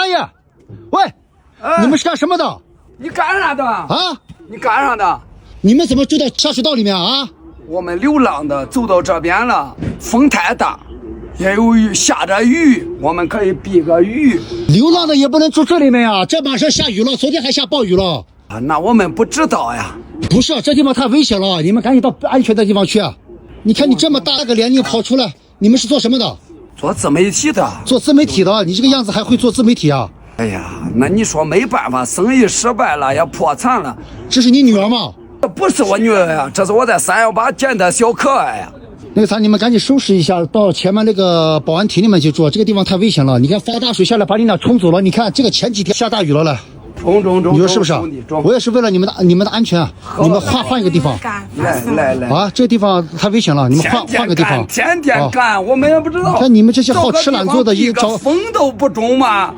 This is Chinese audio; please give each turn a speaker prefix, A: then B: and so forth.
A: 大爷，喂，你们是干什么的？
B: 你干啥的？
A: 啊？
B: 你干啥的？
A: 你们怎么住到下水道里面啊？
B: 我们流浪的走到这边了，风太大，也有雨，下着雨，我们可以避个雨。
A: 流浪的也不能住这里面呀，这马上下雨了，昨天还下暴雨了。
B: 啊，那我们不知道呀。
A: 不是，这地方太危险了，你们赶紧到安全的地方去。你看你这么大个年龄跑出来，你们是做什么的？
B: 做自媒体的。
A: 做自媒体的，你这个样子还会做自媒体啊？
B: 哎呀，那你说没办法，生意失败了，也破产了。
A: 这是你女儿吗？
B: 这不是我女儿呀，这是我在318捡的小可爱呀。
A: 那个啥，你们赶紧收拾一下，到前面那个保安亭里面去住，这个地方太危险了。你看发大水下来把你俩冲走了，你看这个前几天下大雨了嘞。
B: 中，
A: 你说是不是？我也是为了你们的安全，你们换一个地方。
B: 来
A: 啊，这地方太危险了，你们换个地方。
B: 天天干，我们也不知道。
A: 看你们这些好吃懒做的，
B: 一个风都不中嘛。